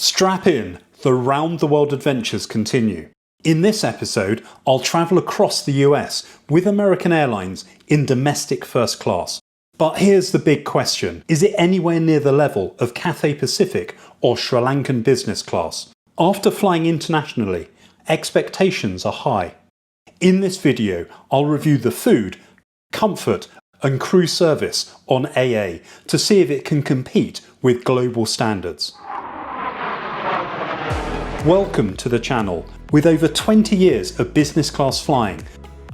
Strap in, the round-the-world adventures continue. In this episode, I'll travel across the US with American Airlines in domestic first class. But here's the big question. Is it anywhere near the level of Cathay Pacific or SriLankan business class? After flying internationally, expectations are high. In this video, I'll review the food, comfort and crew service on AA to see if it can compete with global standards. Welcome to the channel. With over 20 years of business class flying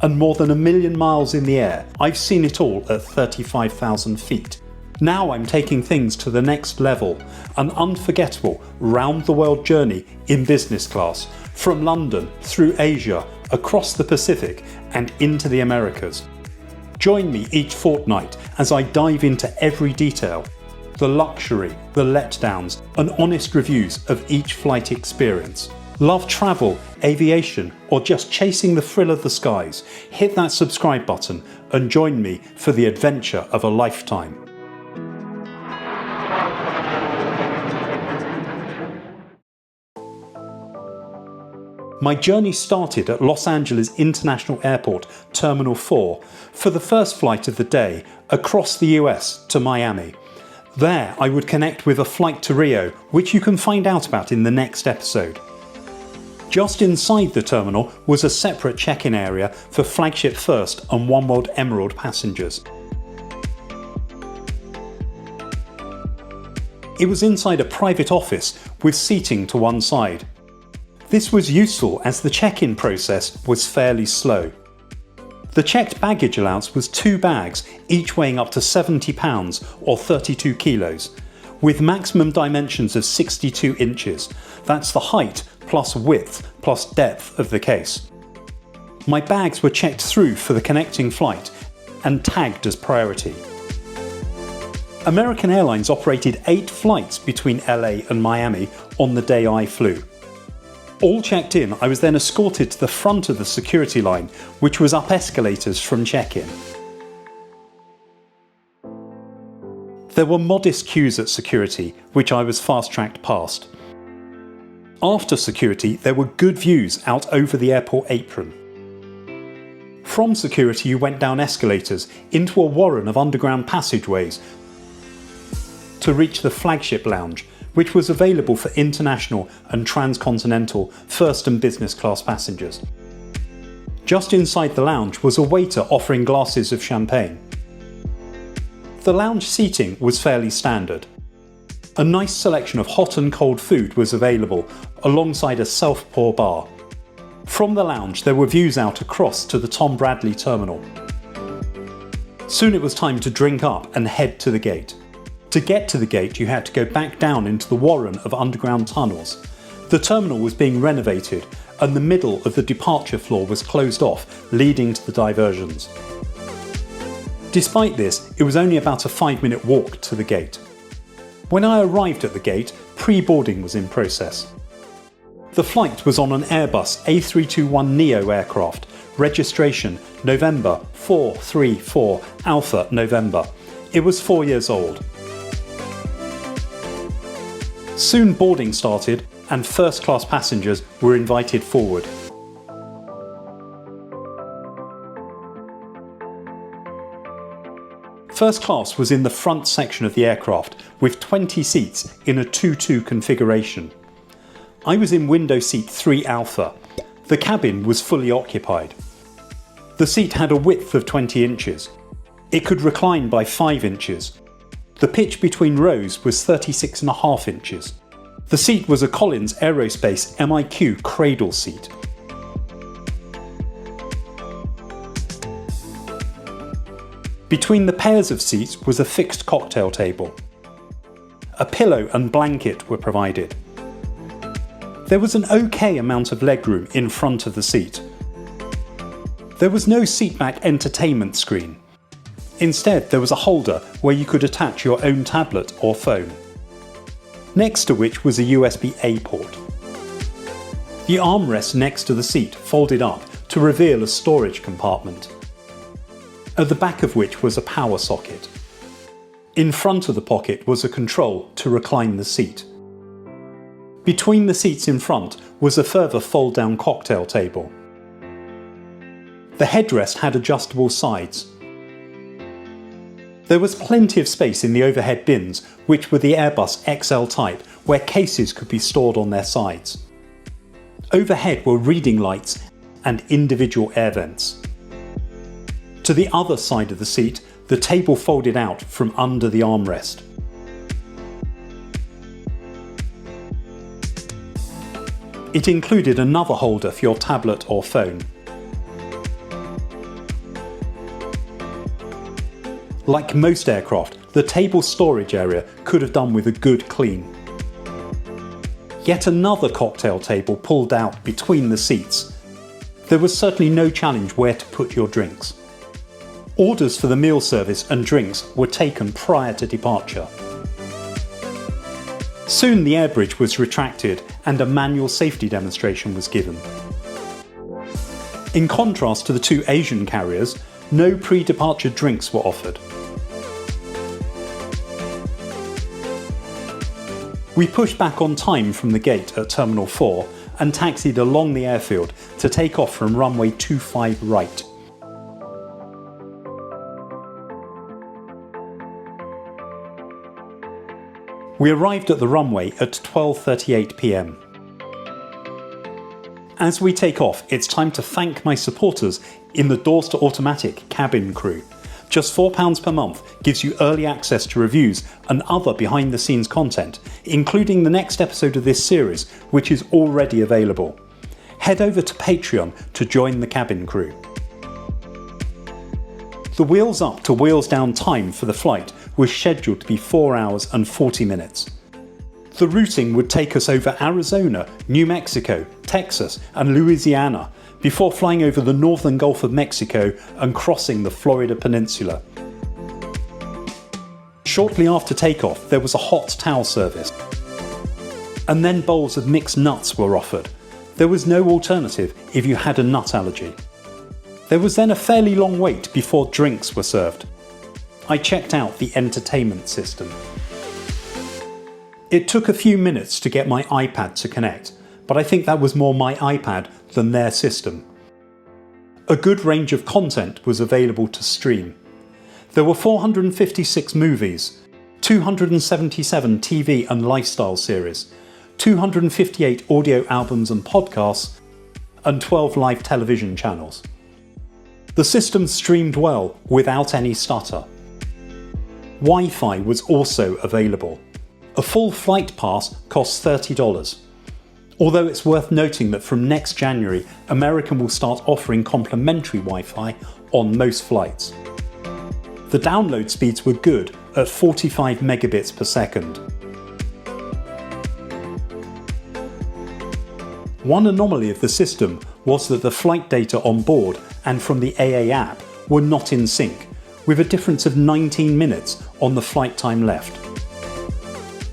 and more than 1 million miles in the air, I've seen it all at 35,000 feet. Now I'm taking things to the next level, an unforgettable round-the-world journey in business class, from London, through Asia, across the Pacific and into the Americas. Join me each fortnight as I dive into every detail, the luxury, the letdowns and honest reviews of each flight experience. Love travel, aviation or just chasing the thrill of the skies? Hit that subscribe button and join me for the adventure of a lifetime. My journey started at Los Angeles International Airport, Terminal 4, for the first flight of the day across the US to Miami. There I would connect with a flight to Rio, which you can find out about in the next episode. Just inside the terminal was a separate check-in area for Flagship First and One World Emerald passengers. It was inside a private office with seating to one side. This was useful as the check-in process was fairly slow. The checked baggage allowance was 2 bags, each weighing up to 70 pounds or 32 kilos, with maximum dimensions of 62 inches. That's the height plus width plus depth of the case. My bags were checked through for the connecting flight and tagged as priority. American Airlines operated 8 flights between LA and Miami on the day I flew. All checked in, I was then escorted to the front of the security line, which was up escalators from check-in. There were modest queues at security, which I was fast-tracked past. After security, there were good views out over the airport apron. From security, you went down escalators into a warren of underground passageways to reach the Flagship Lounge, which was available for international and transcontinental first and business class passengers. Just inside the lounge was a waiter offering glasses of champagne. The lounge seating was fairly standard. A nice selection of hot and cold food was available, alongside a self-pour bar. From the lounge there were views out across to the Tom Bradley terminal. Soon it was time to drink up and head to the gate. To get to the gate you had to go back down into the warren of underground tunnels. The terminal was being renovated and the middle of the departure floor was closed off, leading to the diversions. Despite this, it was only about a 5-minute walk to the gate. When I arrived at the gate, pre-boarding was in process. The flight was on an Airbus A321neo aircraft, registration November 434 Alpha November. It was 4 years old. Soon boarding started and first class passengers were invited forward. First class was in the front section of the aircraft with 20 seats in a 2-2 configuration. I was in window seat 3 Alpha. The cabin was fully occupied. The seat had a width of 20 inches. It could recline by 5 inches. The pitch between rows was 36.5 inches. The seat was a Collins Aerospace MIQ cradle seat. Between the pairs of seats was a fixed cocktail table. A pillow and blanket were provided. There was an okay amount of legroom in front of the seat. There was no seatback entertainment screen. Instead, there was a holder where you could attach your own tablet or phone, next to which was a USB-A port. The armrest next to the seat folded up to reveal a storage compartment, at the back of which was a power socket. In front of the pocket was a control to recline the seat. Between the seats in front was a further fold-down cocktail table. The headrest had adjustable sides. There was plenty of space in the overhead bins, which were the Airbus XL type, where cases could be stored on their sides. Overhead were reading lights and individual air vents. To the other side of the seat, the table folded out from under the armrest. It included another holder for your tablet or phone. Like most aircraft, the table storage area could have done with a good clean. Yet another cocktail table pulled out between the seats. There was certainly no challenge where to put your drinks. Orders for the meal service and drinks were taken prior to departure. Soon the air bridge was retracted and a manual safety demonstration was given. In contrast to the two Asian carriers, no pre-departure drinks were offered. We pushed back on time from the gate at Terminal 4 and taxied along the airfield to take off from runway 25 right. We arrived at the runway at 12:38 p.m. As we take off, it's time to thank my supporters in the Doors to Automatic cabin crew. Just £4 per month gives you early access to reviews and other behind-the-scenes content, including the next episode of this series, which is already available. Head over to Patreon to join the cabin crew. The wheels up to wheels down time for the flight was scheduled to be 4 hours and 40 minutes. The routing would take us over Arizona, New Mexico, Texas and Louisiana, before flying over the northern Gulf of Mexico and crossing the Florida Peninsula. Shortly after takeoff, there was a hot towel service. And then bowls of mixed nuts were offered. There was no alternative if you had a nut allergy. There was then a fairly long wait before drinks were served. I checked out the entertainment system. It took a few minutes to get my iPad to connect, but I think that was more my iPad than their system. A good range of content was available to stream. There were 456 movies, 277 TV and lifestyle series, 258 audio albums and podcasts, and 12 live television channels. The system streamed well without any stutter. Wi-Fi was also available. A full flight pass costs $30. Although it's worth noting that from next January, American will start offering complimentary Wi-Fi on most flights. The download speeds were good at 45 megabits per second. One anomaly of the system was that the flight data on board and from the AA app were not in sync, with a difference of 19 minutes on the flight time left.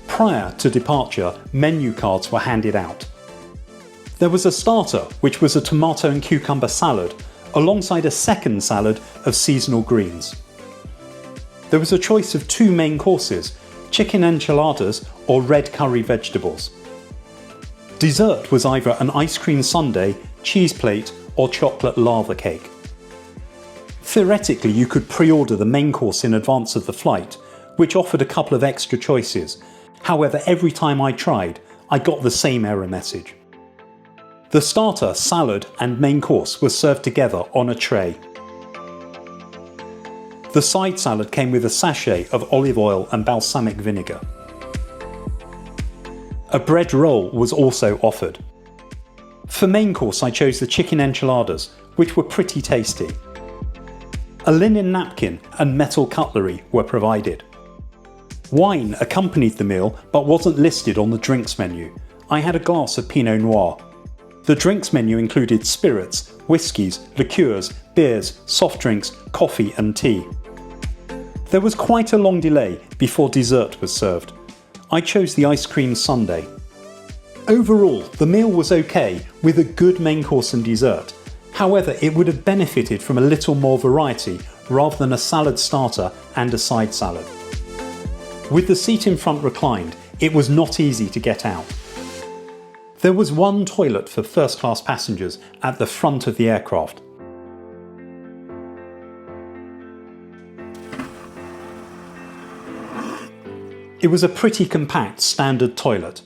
Prior to departure, menu cards were handed out. There was a starter, which was a tomato and cucumber salad, alongside a second salad of seasonal greens. There was a choice of 2 main courses, chicken enchiladas or red curry vegetables. Dessert was either an ice cream sundae, cheese plate or chocolate lava cake. Theoretically, you could pre-order the main course in advance of the flight, which offered a couple of extra choices. However, every time I tried, I got the same error message. The starter, salad and main course were served together on a tray. The side salad came with a sachet of olive oil and balsamic vinegar. A bread roll was also offered. For main course I chose the chicken enchiladas, which were pretty tasty. A linen napkin and metal cutlery were provided. Wine accompanied the meal but wasn't listed on the drinks menu. I had a glass of Pinot Noir. The drinks menu included spirits, whiskies, liqueurs, beers, soft drinks, coffee and tea. There was quite a long delay before dessert was served. I chose the ice cream sundae. Overall, the meal was okay with a good main course and dessert. However, it would have benefited from a little more variety rather than a salad starter and a side salad. With the seat in front reclined, it was not easy to get out. There was one toilet for first-class passengers at the front of the aircraft. It was a pretty compact standard toilet.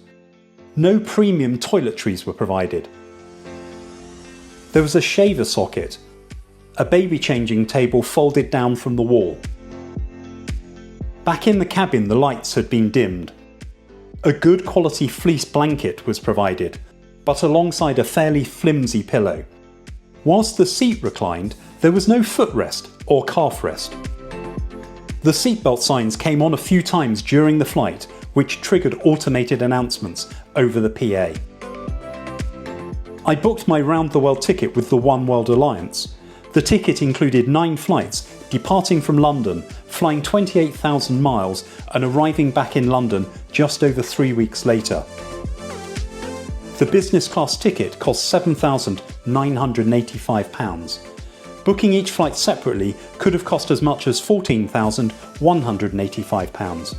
No premium toiletries were provided. There was a shaver socket, a baby changing table folded down from the wall. Back in the cabin, the lights had been dimmed. A good quality fleece blanket was provided, but alongside a fairly flimsy pillow. Whilst the seat reclined, there was no footrest or calf rest. The seatbelt signs came on a few times during the flight, which triggered automated announcements over the PA. I booked my round-the-world ticket with the One World Alliance. The ticket included 9 flights, departing from London, flying 28,000 miles and arriving back in London just over 3 weeks later. The business class ticket cost £7,985. Booking each flight separately could have cost as much as £14,185.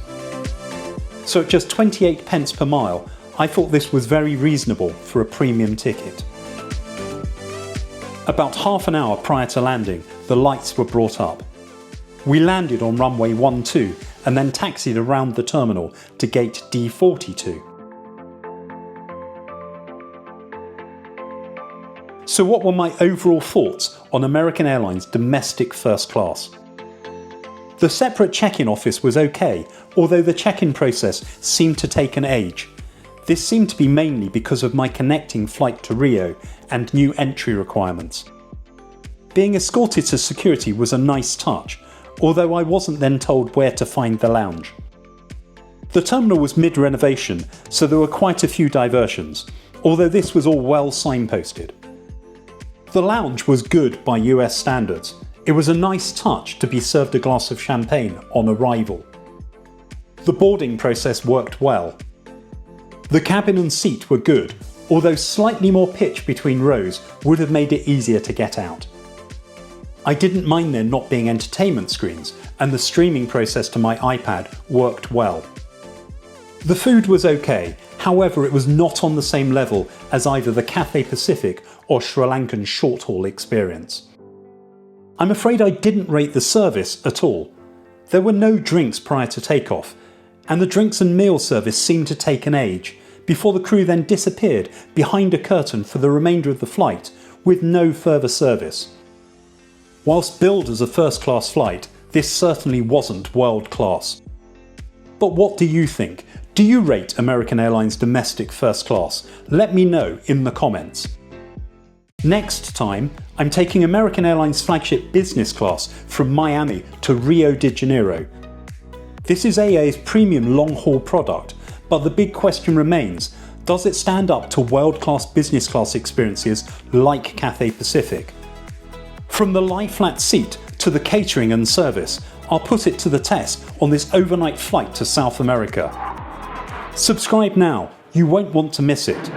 So at just 28 pence per mile, I thought this was very reasonable for a premium ticket. About half an hour prior to landing, the lights were brought up. We landed on runway 12 and then taxied around the terminal to gate D42. So what were my overall thoughts on American Airlines domestic first class? The separate check-in office was okay, although the check-in process seemed to take an age. This seemed to be mainly because of my connecting flight to Rio and new entry requirements. Being escorted to security was a nice touch, although I wasn't then told where to find the lounge. The terminal was mid-renovation, so there were quite a few diversions, although this was all well signposted. The lounge was good by US standards. It was a nice touch to be served a glass of champagne on arrival. The boarding process worked well. The cabin and seat were good, although slightly more pitch between rows would have made it easier to get out. I didn't mind there not being entertainment screens, and the streaming process to my iPad worked well. The food was okay, however it was not on the same level as either the Cathay Pacific or SriLankan short-haul experience. I'm afraid I didn't rate the service at all. There were no drinks prior to takeoff, and the drinks and meal service seemed to take an age, before the crew then disappeared behind a curtain for the remainder of the flight with no further service. Whilst billed as a first-class flight, this certainly wasn't world-class. But what do you think? Do you rate American Airlines domestic first class? Let me know in the comments. Next time, I'm taking American Airlines Flagship Business Class from Miami to Rio de Janeiro. This is AA's premium long-haul product, but the big question remains, does it stand up to world-class business class experiences like Cathay Pacific? From the lie-flat seat to the catering and service, I'll put it to the test on this overnight flight to South America. Subscribe now, you won't want to miss it.